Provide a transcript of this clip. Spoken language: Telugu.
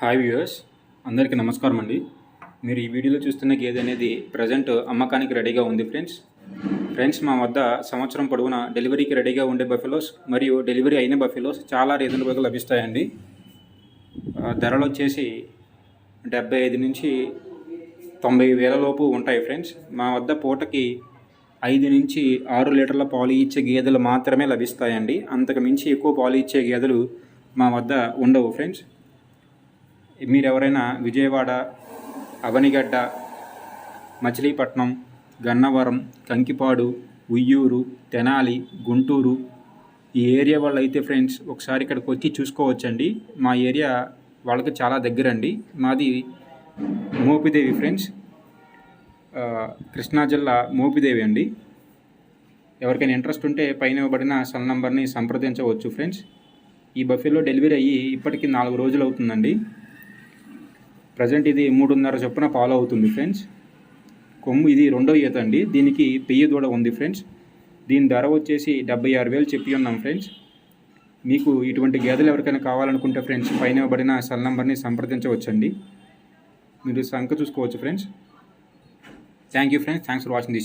హాయ్ వ్యూయర్స్, అందరికీ నమస్కారం అండి. మీరు ఈ వీడియోలో చూస్తున్న గేదె అనేది ప్రజెంట్ అమ్మకానికి రెడీగా ఉంది ఫ్రెండ్స్ మా వద్ద సంవత్సరం పొడవునా డెలివరీకి రెడీగా ఉండే బఫెలోస్ మరియు డెలివరీ అయిన బఫెలోస్ చాలా రీజనబుల్గా లభిస్తాయండి. ధరలు వచ్చేసి 75 నుంచి 90 వేల లోపు ఉంటాయి ఫ్రెండ్స్. మా వద్ద పూటకి 5 నుంచి 6 లీటర్ల పాలు ఇచ్చే గేదెలు మాత్రమే లభిస్తాయండి. అంతకు మించి ఎక్కువ పాలు ఇచ్చే గేదెలు మా వద్ద ఉండవు ఫ్రెండ్స్. మీరు ఎవరైనా విజయవాడ, అవనిగడ్డ, మచిలీపట్నం, గన్నవరం, కంకిపాడు, ఉయ్యూరు, తెనాలి, గుంటూరు ఈ ఏరియా వాళ్ళు అయితే ఫ్రెండ్స్ ఒకసారి ఇక్కడికి వచ్చి చూసుకోవచ్చండి. మా ఏరియా వాళ్ళకి చాలా దగ్గరండి. మాది మోపిదేవి ఫ్రెండ్స్, కృష్ణా జిల్లా మోపిదేవి అండి. ఎవరికైనా ఇంట్రెస్ట్ ఉంటే పైన ఇవ్వబడిన సెల్ నంబర్ని సంప్రదించవచ్చు ఫ్రెండ్స్. ఈ బఫెలో డెలివరీ అయ్యి ఇప్పటికి 4 రోజులు అవుతుందండి. ప్రజెంట్ ఇది 3.5 చొప్పున పాలు అవుతుంది ఫ్రెండ్స్. కొమ్ము ఇది 2వ ఈత అండి. దీనికి పెయ్యి దూడ ఉంది ఫ్రెండ్స్. దీని ధర వచ్చేసి 76,000 చెప్పి ఉన్నాం ఫ్రెండ్స్. మీకు ఇటువంటి గేదెలు ఎవరికైనా కావాలనుకుంటే ఫ్రెండ్స్ పైన ఇవ్వబడిన సెల్ నంబర్ని సంప్రదించవచ్చండి. మీరు సంఖ్య చూసుకోవచ్చు friends. Thank you friends. Thanks for watching this.